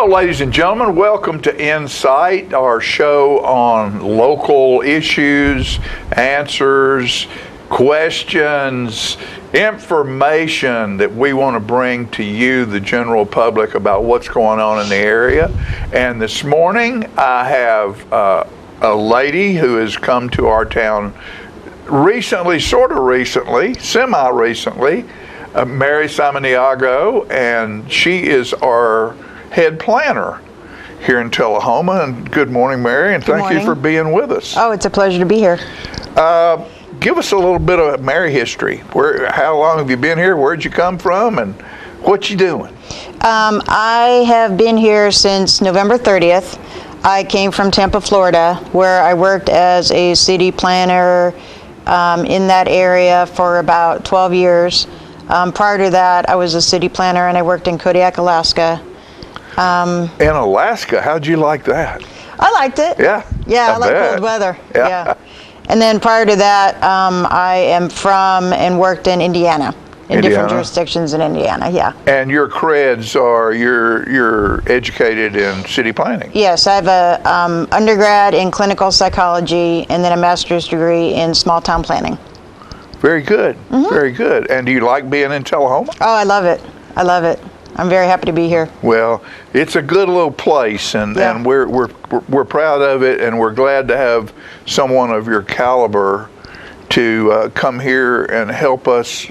Well, ladies and gentlemen, welcome to Insight, our show on local issues, answers, questions, information that we want to bring to you, the general public, about what's going on in the area. And this morning, I have a lady who has come to our town recently, semi-recently, Mary Samaniego, and she is our head planner here in Tullahoma. And good morning, Mary, and thank you for being with us. Oh, it's a pleasure to be here. Give us a little bit of Mary history. How long have you been here? Where'd you come from, and what you doing? I have been here since November 30th. I came from Tampa, Florida, where I worked as a city planner in that area for about 12 years. Prior to that, I was a city planner, and I worked in Kodiak, Alaska. In Alaska, how'd you like that? I liked it. Yeah. Yeah, I like cold weather. Yeah. And then prior to that, I am from and worked in Indiana, different jurisdictions in Indiana. Yeah. And your creds are you're educated in city planning. Yes, I have a undergrad in clinical psychology and then a master's degree in small town planning. Very good. Mm-hmm. Very good. And do you like being in Tullahoma? Oh, I love it. I love it. I'm very happy to be here. Well, it's a good little place, and we're proud of it, and we're glad to have someone of your caliber to come here and help us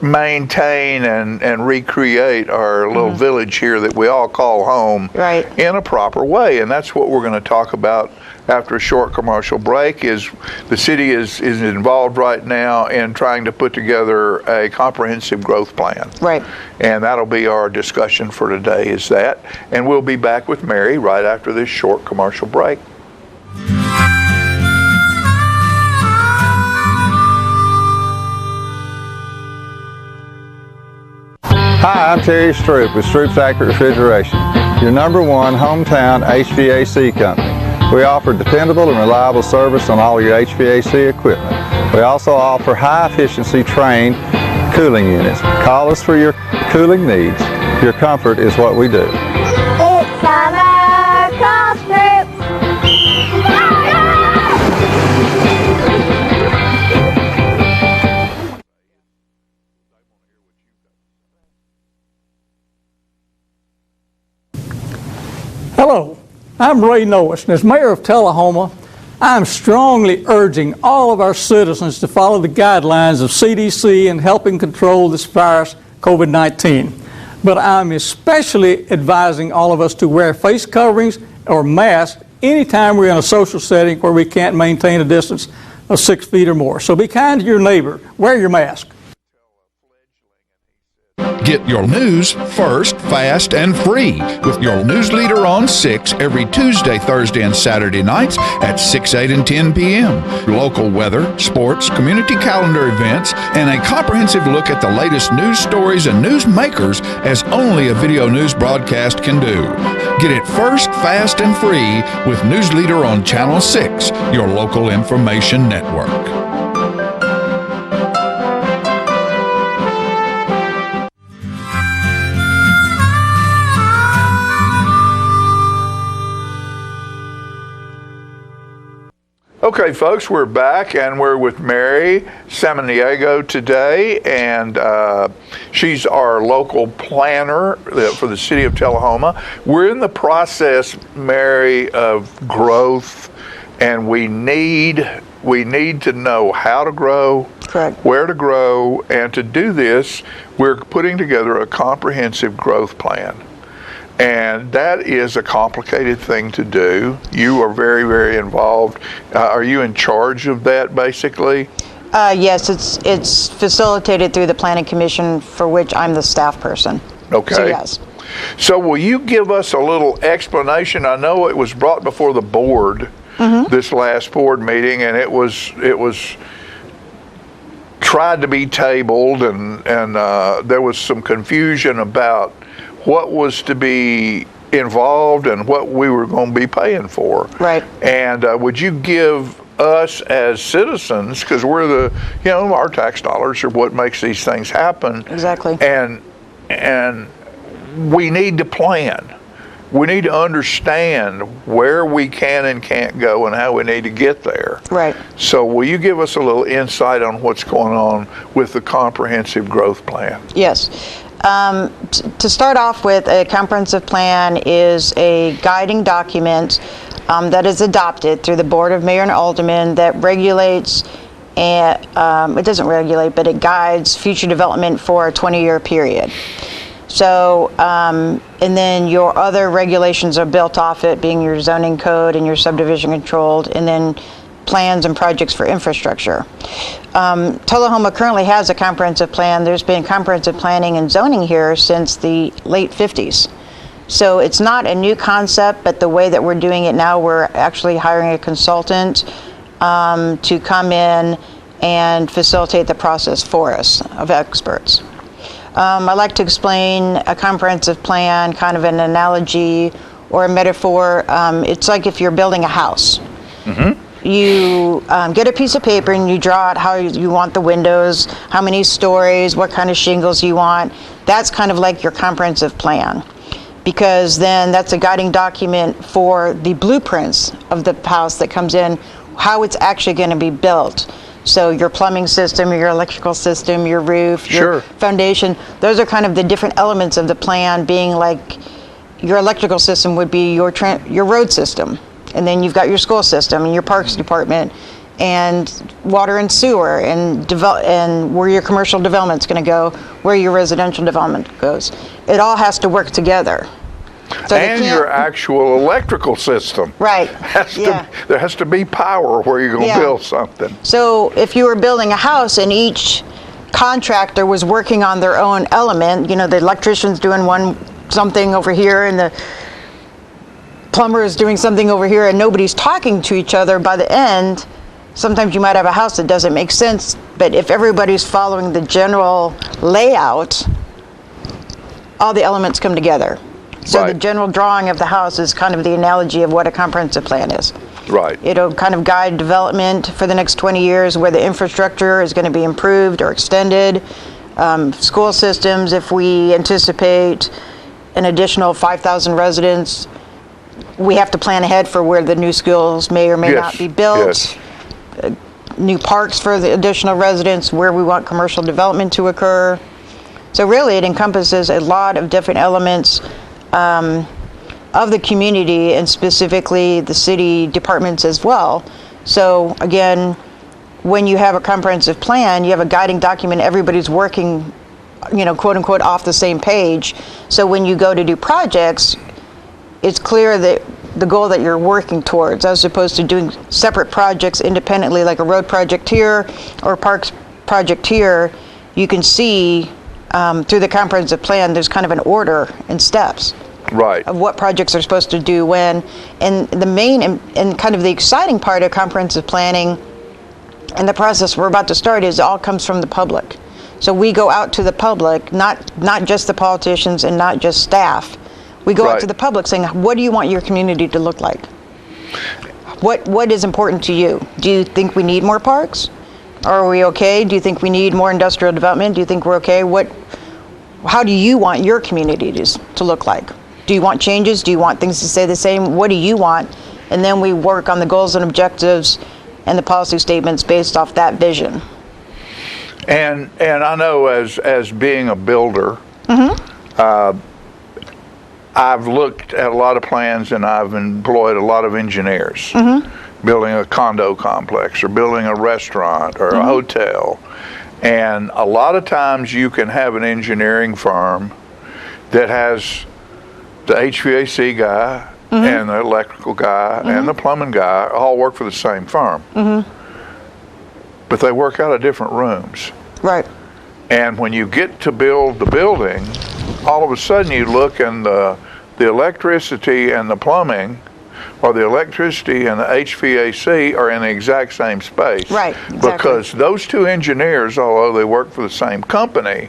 maintain and recreate our little village here that we all call home in a proper way. And that's what we're going to talk about after a short commercial break. Is the city is involved right now in trying to put together a comprehensive growth plan. Right. And that'll be our discussion for today, is that. And we'll be back with Mary right after this short commercial break. Hi, I'm Terry Stroop with Stroop's Accurate Refrigeration, your #1 hometown HVAC company. We offer dependable and reliable service on all your HVAC equipment. We also offer high-efficiency trained cooling units. Call us for your cooling needs. Your comfort is what we do. It's summer, call Stroop. Hello, I'm Ray Noyes, and as Mayor of Tullahoma, I'm strongly urging all of our citizens to follow the guidelines of CDC in helping control this virus, COVID-19. But I'm especially advising all of us to wear face coverings or masks anytime we're in a social setting where we can't maintain a distance of 6 feet or more. So be kind to your neighbor. Wear your mask. Get your news first, fast, and free with your news leader on 6 every Tuesday, Thursday, and Saturday nights at 6, 8, and 10 p.m. Local weather, sports, community calendar events, and a comprehensive look at the latest news stories and news makers as only a video news broadcast can do. Get it first, fast, and free with News Leader on Channel 6, your local information network. Okay, folks, we're back, and we're with Mary Samaniego today, and she's our local planner for the city of Tullahoma. We're in the process, Mary, of growth, and we need to know how to grow, where to grow, and to do this, we're putting together a comprehensive growth plan. And that is a complicated thing to do. You are very, very involved. Are you in charge of that, basically? Yes, it's facilitated through the Planning Commission, for which I'm the staff person. Okay. So yes. So will you give us a little explanation? I know it was brought before the board this last board meeting, and it was tried to be tabled, and there was some confusion about what was to be involved and what we were going to be paying for. Right. And would you give us as citizens, because we're our tax dollars are what makes these things happen. Exactly. And we need to plan. we need to understand where we can and can't go and how we need to get there. Right. So will you give us a little insight on what's going on with the comprehensive growth plan? Yes. To start off with, a comprehensive plan is a guiding document that is adopted through the Board of Mayor and Aldermen that regulates, and it doesn't regulate, but it guides future development for a 20-year period. So, and then your other regulations are built off it, being your zoning code and your subdivision controlled, and then plans and projects for infrastructure. Tullahoma currently has a comprehensive plan. There's been comprehensive planning and zoning here since the late 50s. So it's not a new concept, but the way that we're doing it now, we're actually hiring a consultant to come in and facilitate the process for us of experts. I like to explain a comprehensive plan, kind of an analogy or a metaphor. It's like if you're building a house. You get a piece of paper and you draw out how you want the windows, how many stories, what kind of shingles you want. That's kind of like your comprehensive plan, because then that's a guiding document for the blueprints of the house that comes in, how it's actually going to be built. So your plumbing system, your electrical system, your roof, your foundation, those are kind of the different elements of the plan, being like your electrical system would be your road system. And then you've got your school system and your parks department and water and sewer and where your commercial development's going to go, where your residential development goes. It all has to work together. So and your actual electrical system. Right. There has to be power where you're going to build something. So if you were building a house and each contractor was working on their own element, you know, the electrician's doing something over here and the plumber is doing something over here and nobody's talking to each other, by the end, sometimes you might have a house that doesn't make sense, but if everybody's following the general layout, all the elements come together. So the general drawing of the house is kind of the analogy of what a comprehensive plan is. Right. It'll kind of guide development for the next 20 years, where the infrastructure is going to be improved or extended. School systems, if we anticipate an additional 5,000 residents, we have to plan ahead for where the new schools may or may not be built. New parks for the additional residents, where we want commercial development to occur. So really it encompasses a lot of different elements of the community, and specifically the city departments as well. So again, when you have a comprehensive plan, you have a guiding document, everybody's working, you know, quote unquote, off the same page. So when you go to do projects, it's clear that the goal that you're working towards, as opposed to doing separate projects independently, like a road project here or a parks project here. You can see through the comprehensive plan, there's kind of an order and steps of what projects are supposed to do when. And the main and kind of the exciting part of comprehensive planning and the process we're about to start is it all comes from the public. So we go out to the public, not just the politicians and not just staff. We go out to the public saying, what do you want your community to look like? What is important to you? Do you think we need more parks? Are we okay? Do you think we need more industrial development? Do you think we're okay? How do you want your community to look like? Do you want changes? Do you want things to stay the same? What do you want? And then we work on the goals and objectives and the policy statements based off that vision. And I know as being a builder, I've looked at a lot of plans and I've employed a lot of engineers. Building a condo complex or building a restaurant or a hotel. And a lot of times you can have an engineering firm that has the HVAC guy and the electrical guy and the plumbing guy all work for the same firm. But they work out of different rooms. Right. And when you get to build the building, all of a sudden you look and the electricity and the plumbing, or the electricity and the HVAC are in the exact same space. Right, exactly. Because those two engineers, although they work for the same company,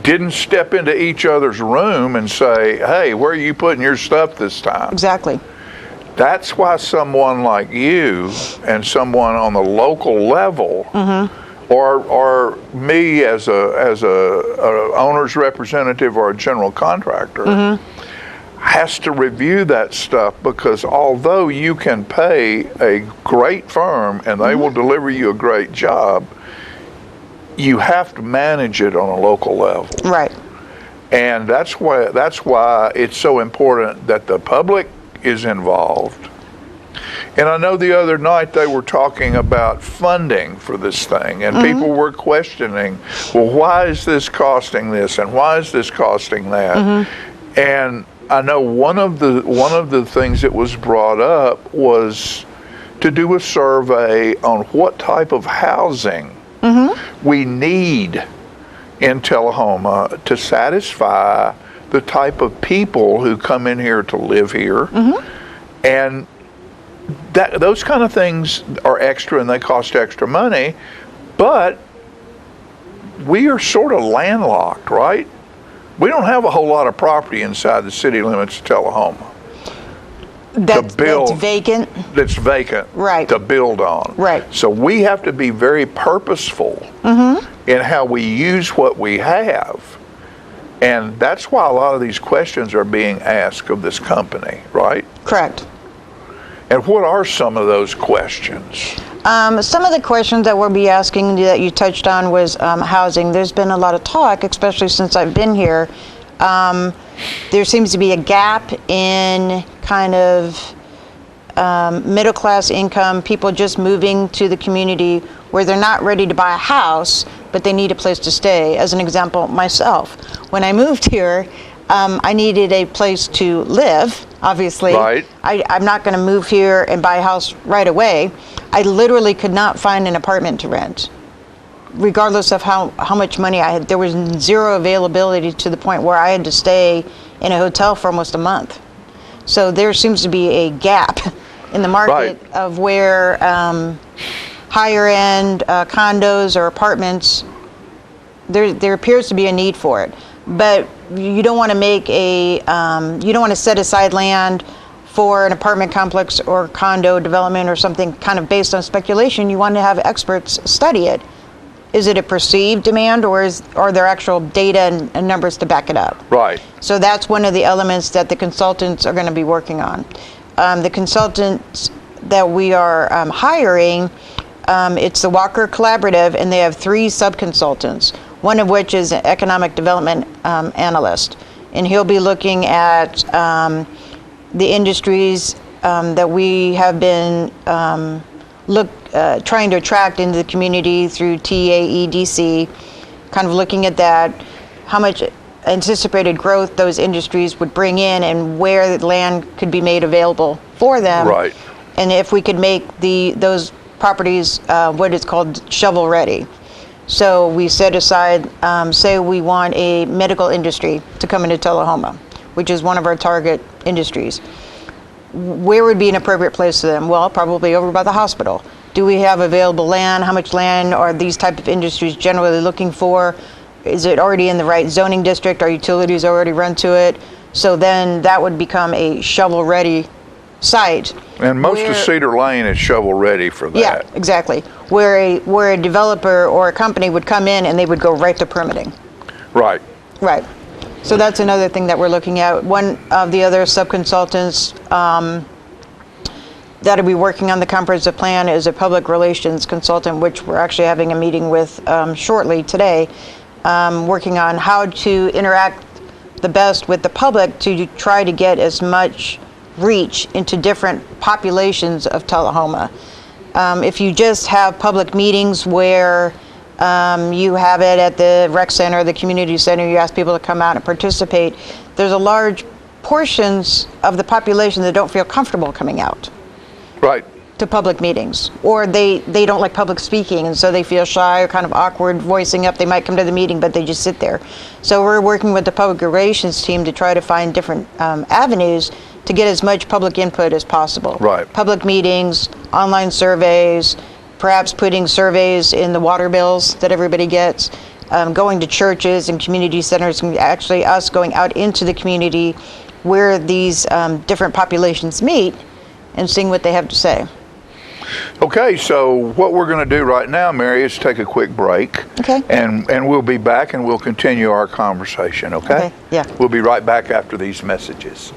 didn't step into each other's room and say, hey, where are you putting your stuff this time? Exactly. That's why someone like you and someone on the local level, or me as a owner's representative or a general contractor, has to review that stuff, because although you can pay a great firm and they will deliver you a great job, you have to manage it on a local level. Right. And that's why it's so important that the public is involved. And I know the other night they were talking about funding for this thing, and people were questioning, well, why is this costing this, and why is this costing that? And I know one of the things that was brought up was to do a survey on what type of housing we need in Tullahoma to satisfy the type of people who come in here to live here. And those kind of things are extra and they cost extra money, but we are sort of landlocked, right? We don't have a whole lot of property inside the city limits of Tullahoma. That's vacant? That's vacant. Right. To build on. Right. So we have to be very purposeful in how we use what we have. And that's why a lot of these questions are being asked of this company, right? Correct. And what are some of those questions? Some of the questions that we'll be asking that you touched on was housing. There's been a lot of talk, especially since I've been here. There seems to be a gap in kind of middle class income, people just moving to the community where they're not ready to buy a house, but they need a place to stay. As an example, myself, when I moved here, I needed a place to live, obviously. Right. I'm not going to move here and buy a house right away. I literally could not find an apartment to rent, regardless of how much money I had. There was zero availability to the point where I had to stay in a hotel for almost a month. So there seems to be a gap in the market of where higher end condos or apartments, there appears to be a need for it. But you don't want to make you don't want to set aside land for an apartment complex or condo development or something kind of based on speculation. You want to have experts study it. Is it a perceived demand, or are there actual data and numbers to back it up? Right. So that's one of the elements that the consultants are going to be working on. The consultants that we are hiring, it's the Walker Collaborative, and they have 3 sub-consultants, one of which is an economic development analyst. And he'll be looking at the industries that we have been trying to attract into the community through TAEDC, kind of looking at that, how much anticipated growth those industries would bring in and where the land could be made available for them. Right. And if we could make those properties what is called shovel ready. So we set aside, say we want a medical industry to come into Tullahoma, which is one of our target industries. Where would be an appropriate place for them? Well, probably over by the hospital. Do we have available land? How much land are these type of industries generally looking for? Is it already in the right zoning district? Are utilities already run to it? So then that would become a shovel-ready site. And most of Cedar Lane is shovel-ready for that. Yeah, exactly. Where a developer or a company would come in and they would go right to permitting. Right. Right. So that's another thing that we're looking at. One of the other sub-consultants that'll be working on the comprehensive plan is a public relations consultant, which we're actually having a meeting with shortly today, working on how to interact the best with the public to try to get as much reach into different populations of Tullahoma. If you just have public meetings where you have it at the rec center, the community center, you ask people to come out and participate, there's a large portions of the population that don't feel comfortable coming out. Right. To public meetings, or they don't like public speaking, and so they feel shy or kind of awkward voicing up. They might come to the meeting, but they just sit there. So we're working with the public relations team to try to find different avenues to get as much public input as possible. Right. Public meetings, online surveys, perhaps putting surveys in the water bills that everybody gets, going to churches and community centers, and actually us going out into the community where these different populations meet and seeing what they have to say. Okay, so what we're going to do right now, Mary, is take a quick break. Okay. And we'll be back and we'll continue our conversation, okay? Okay, yeah. We'll be right back after these messages.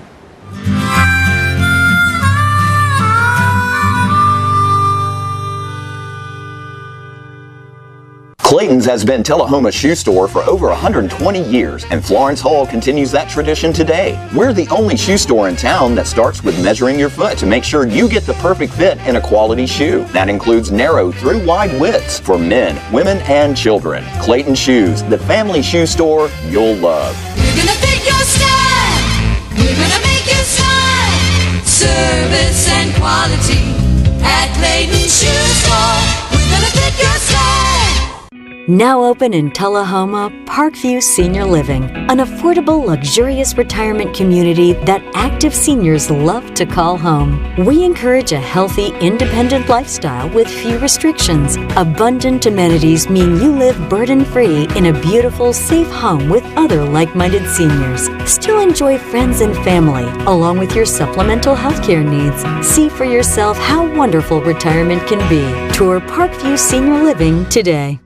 Clayton's has been Tullahoma's shoe store for over 120 years, and Florence Hall continues that tradition today. We're the only shoe store in town that starts with measuring your foot to make sure you get the perfect fit in a quality shoe. That includes narrow through wide widths for men, women, and children. Clayton Shoes, the family shoe store you'll love. We're gonna fit your style. We're gonna make you smile. Service and quality at Clayton Shoe Store. We're gonna fit your style. Now open in Tullahoma, Parkview Senior Living, an affordable, luxurious retirement community that active seniors love to call home. We encourage a healthy, independent lifestyle with few restrictions. Abundant amenities mean you live burden-free in a beautiful, safe home with other like-minded seniors. Still enjoy friends and family, along with your supplemental healthcare needs. See for yourself how wonderful retirement can be. Tour Parkview Senior Living today.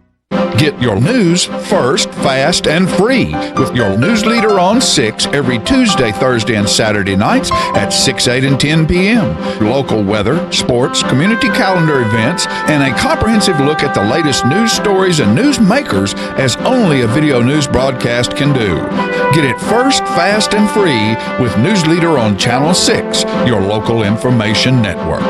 Get your news first, fast, and free with your news leader on 6 every Tuesday, Thursday, and Saturday nights at 6, 8, and 10 p.m. Local weather, sports, community calendar events, and a comprehensive look at the latest news stories and news makers as only a video news broadcast can do. Get it first, fast, and free with News Leader on Channel 6, your local information network.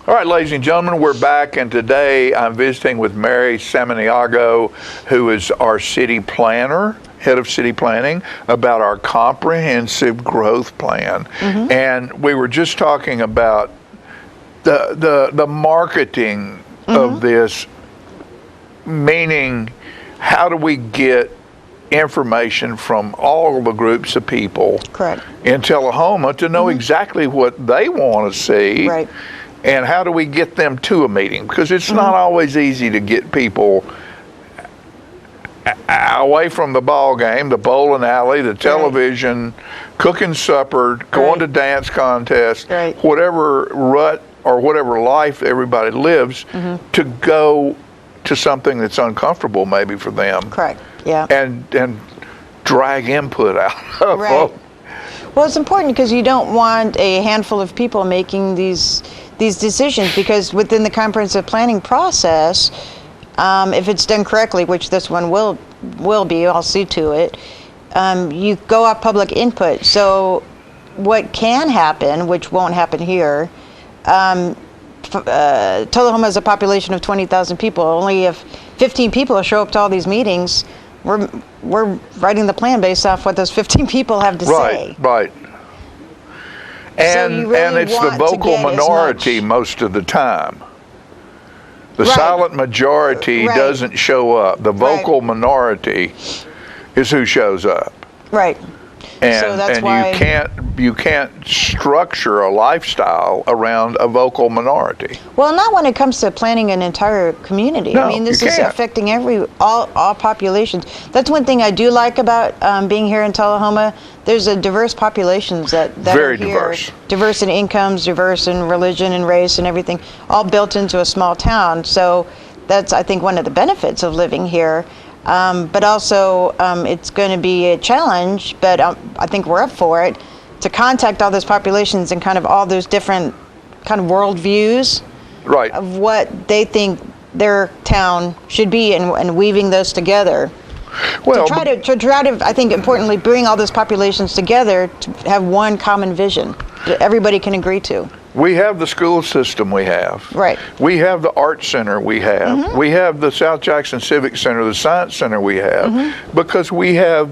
All right, ladies and gentlemen, we're back, and today I'm visiting with Mary Samaniego, who is our city planner, head of city planning, about our comprehensive growth plan. Mm-hmm. And we were just talking about the marketing mm-hmm. of this, meaning how do we get information from all the groups of people Correct. in Tullahoma to know mm-hmm. exactly what they want to see. Right. And how do we get them to a meeting? Because it's mm-hmm. not always easy to get people away from the ball game, the bowling alley, the television, cooking supper, going to dance contests, whatever rut or whatever life everybody lives, mm-hmm. to go to something that's uncomfortable maybe for them. Correct. Yeah. And drag input out of them. Well, it's important because you don't want a handful of people making these decisions, because within the comprehensive planning process, if it's done correctly, which this one will be, I'll see to it, you go off public input. So what can happen, which won't happen here, Tullahoma has a population of 20,000 people. Only if 15 people show up to all these meetings, we're writing the plan based off what those 15 people have to say. Right. And it's the vocal minority most of the time. The silent majority doesn't show up. The vocal minority is who shows up. Right. And, so that's and why you can't structure a lifestyle around a vocal minority. Well, not when it comes to planning an entire community. No, I mean, this is affecting all populations. That's one thing I do like about being here in Tullahoma. There's a diverse populations that very are here. diverse. Diverse in incomes, diverse in religion and race and everything, all built into a small town. So that's, I think, one of the benefits of living here. But also, it's going to be a challenge, but I think we're up for it, to contact all those populations and kind of all those different kind of worldviews of what they think their town should be, and weaving those together. Well, to try to, I think, importantly, bring all those populations together to have one common vision that everybody can agree to. We have the school system we have. Right. We have the art center we have. Mm-hmm. We have the South Jackson Civic Center, the Science Center we have, mm-hmm. because we have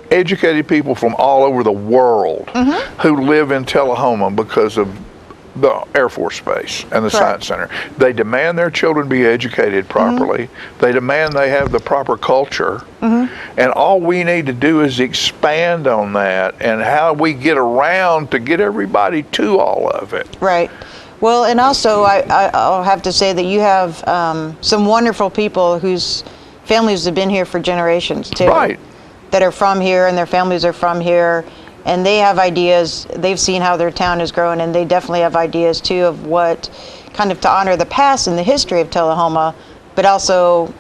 educated people from all over the world mm-hmm. who live in Tullahoma because of the Air Force Base and the Science Center. They demand their children be educated properly. Mm-hmm. They demand they have the proper culture. Mm-hmm. And all we need to do is expand on that, and how we get around to get everybody to all of it. Right. Well, and also I'll have to say that you have some wonderful people whose families have been here for generations too. Right. That are from here, and their families are from here. And they have ideas. They've seen how their town is growing, and they definitely have ideas too of what kind of to honor the past and the history of Tullahoma, but also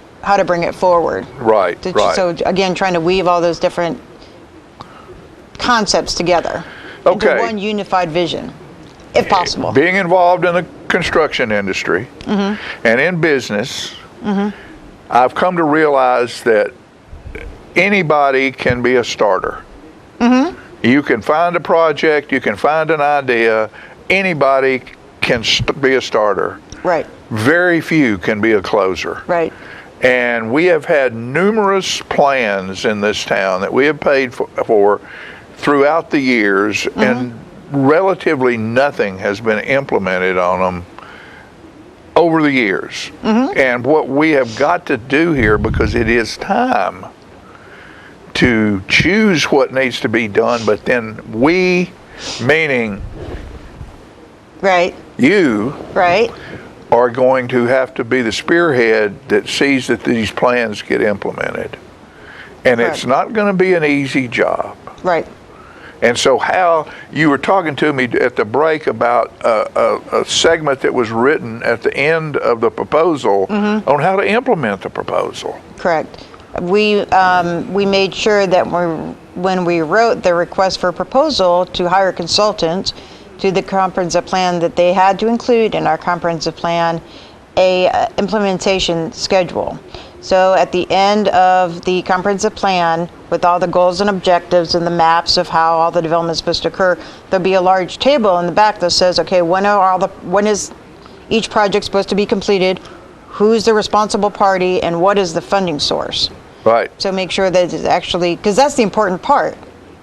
bring it forward. Right, right. So again, trying to weave all those different concepts together into one unified vision, if possible. Being involved in the construction industry and in business, I've come to realize that anybody can be a starter. You can find a project, you can find an idea, anybody can be a starter. Right. Very few can be a closer. Right. And we have had numerous plans in this town that we have paid for throughout the years, and relatively nothing has been implemented on them over the years. And what we have got to do here, because it is time to choose what needs to be done, but then we, meaning you, are going to have to be the spearhead that sees that these plans get implemented. And it's not going to be an easy job. Right. And so how you were talking to me at the break about a segment that was written at the end of the proposal on how to implement the proposal. Correct. We made sure that when we wrote the request for proposal to hire consultants to the comprehensive plan, that they had to include in our comprehensive plan a implementation schedule. So at the end of the comprehensive plan, with all the goals and objectives and the maps of how all the development is supposed to occur, there'll be a large table in the back that says, okay, when is each project supposed to be completed, who's the responsible party, and what is the funding source. Right. So make sure that it's actually, because that's the important part,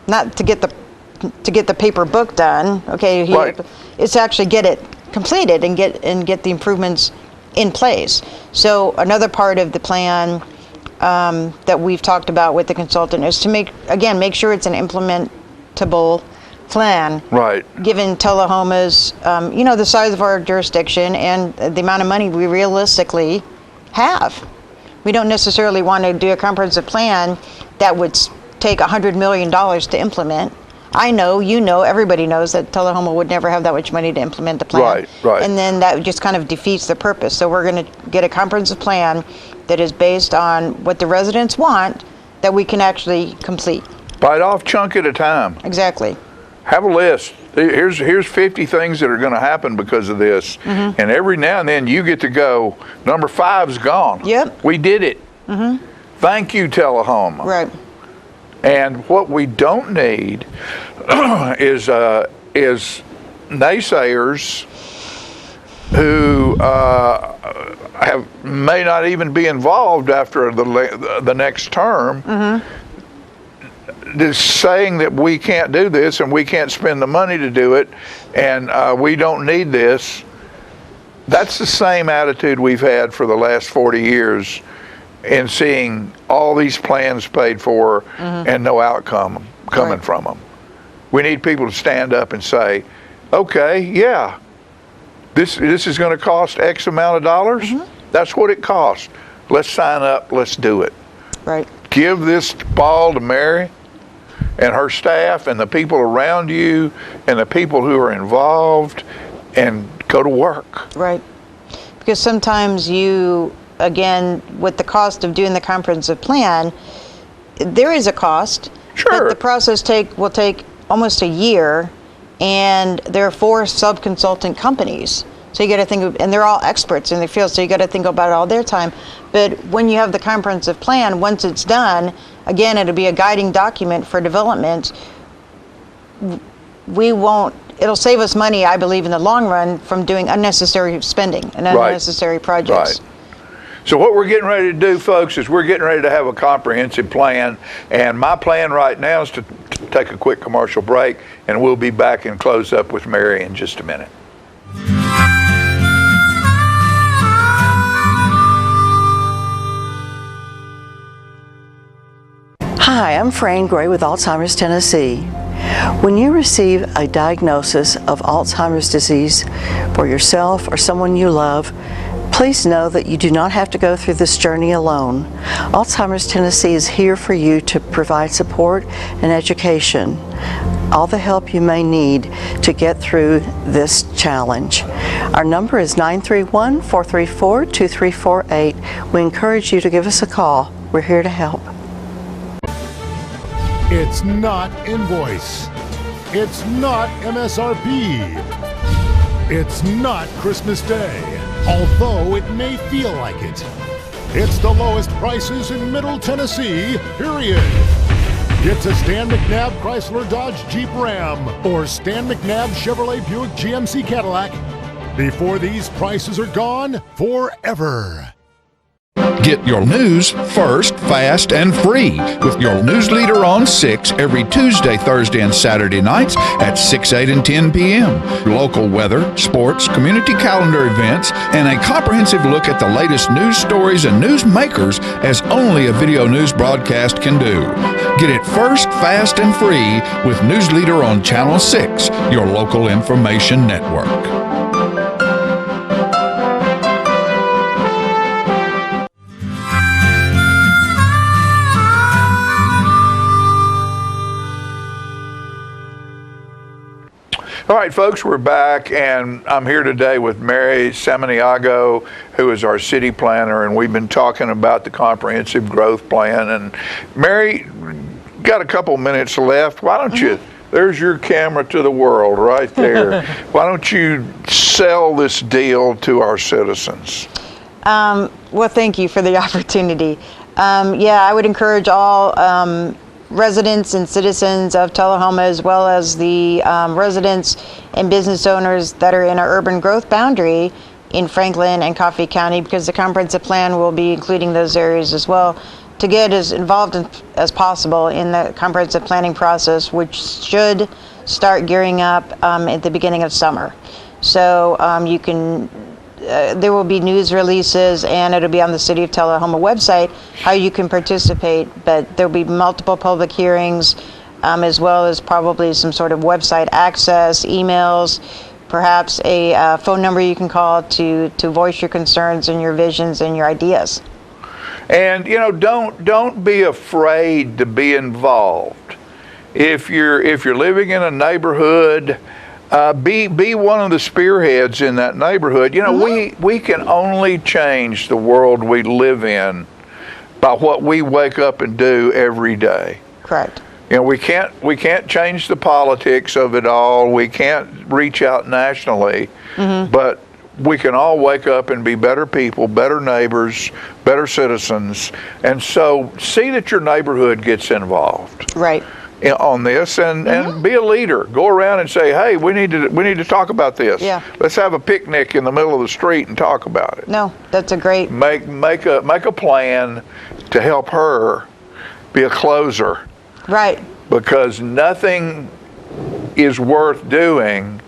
not to get the paper book done. Okay, it's to actually get it completed and get the improvements in place. So another part of the plan that we've talked about with the consultant is to make sure it's an implementable plan. Right. Given Tullahoma's, the size of our jurisdiction and the amount of money we realistically have. We don't necessarily want to do a comprehensive plan that would take $100 million to implement. I know, everybody knows that Tullahoma would never have that much money to implement the plan. Right, right. And then that just kind of defeats the purpose. So we're going to get a comprehensive plan that is based on what the residents want, that we can actually complete. Bite off chunk at a time. Exactly. Have a list. Here's 50 things that are going to happen because of this. And every now and then you get to go, number 5's gone. Yep. We did it. Thank you, Tullahoma. Right. And what we don't need is naysayers who may not even be involved after the next term, just saying that we can't do this and we can't spend the money to do it, and we don't need this. That's the same attitude we've had for the last 40 years. And seeing all these plans paid for and no outcome coming from them. We need people to stand up and say, okay, yeah, this is going to cost X amount of dollars. That's what it costs. Let's sign up. Let's do it. Right. Give this ball to Mary and her staff and the people around you and the people who are involved, and go to work. Right. Because sometimes again, with the cost of doing the comprehensive plan, there is a cost. Sure. But the process will take almost a year, and there are 4 sub-consultant companies. So you got to think, and they're all experts in their field, so you got to think about all their time. But when you have the comprehensive plan, once it's done, again, it'll be a guiding document for development. It'll save us money, I believe, in the long run from doing unnecessary spending and unnecessary projects. Right. So what we're getting ready to do, folks, is we're getting ready to have a comprehensive plan. And my plan right now is to take a quick commercial break, and we'll be back and close up with Mary in just a minute. Hi, I'm Frayne Gray with Alzheimer's Tennessee. When you receive a diagnosis of Alzheimer's disease for yourself or someone you love, please know that you do not have to go through this journey alone. Alzheimer's Tennessee is here for you to provide support and education, all the help you may need to get through this challenge. Our number is 931-434-2348. We encourage you to give us a call. We're here to help. It's not Invoice. It's not MSRP. It's not Christmas Day, although it may feel like it. It's the lowest prices in Middle Tennessee, period. Get to Stan McNabb Chrysler Dodge Jeep Ram or Stan McNabb Chevrolet Buick GMC Cadillac before these prices are gone forever. Get your news first, fast, and free with your news leader on 6 every Tuesday, Thursday, and Saturday nights at 6, 8, and 10 p.m. Local weather, sports, community calendar events, and a comprehensive look at the latest news stories and news makers as only a video news broadcast can do. Get it first, fast, and free with News Leader on Channel 6, your local information network. All right, folks, we're back, and I'm here today with Mary Samaniego, who is our city planner, and we've been talking about the comprehensive growth plan. And Mary, got a couple minutes left. Why don't you, there's your camera to the world right there. Why don't you sell this deal to our citizens? Well, thank you for the opportunity. Yeah, I would encourage all residents and citizens of Tullahoma, as well as the residents and business owners that are in our urban growth boundary in Franklin and Coffee County, because the comprehensive plan will be including those areas as well, to get as involved as possible in the comprehensive planning process, which should start gearing up at the beginning of summer. So you can there will be news releases, and it'll be on the City of Tullahoma website how you can participate, but there'll be multiple public hearings, as well as probably some sort of website access, emails, perhaps a phone number you can call to voice your concerns and your visions and your ideas. And you know, don't be afraid to be involved. If you're living in a neighborhood, be one of the spearheads in that neighborhood. You know, we can only change the world we live in by what we wake up and do every day. Correct. You know, we can't change the politics of it all. We can't reach out nationally, but we can all wake up and be better people, better neighbors, better citizens. And so see that your neighborhood gets involved. Right. On this, and be a leader. Go around and say, hey, we need to talk about this. Yeah. Let's have a picnic in the middle of the street and talk about it. No, that's a great. Make a plan to help her be a closer. Right. Because nothing is worth doing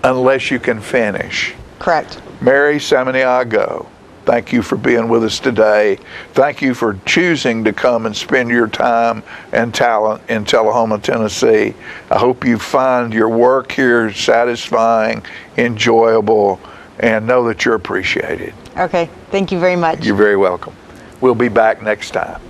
unless you can finish. Correct. Mary Samaniego, thank you for being with us today. Thank you for choosing to come and spend your time and talent in Tullahoma, Tennessee. I hope you find your work here satisfying, enjoyable, and know that you're appreciated. Okay. Thank you very much. You're very welcome. We'll be back next time.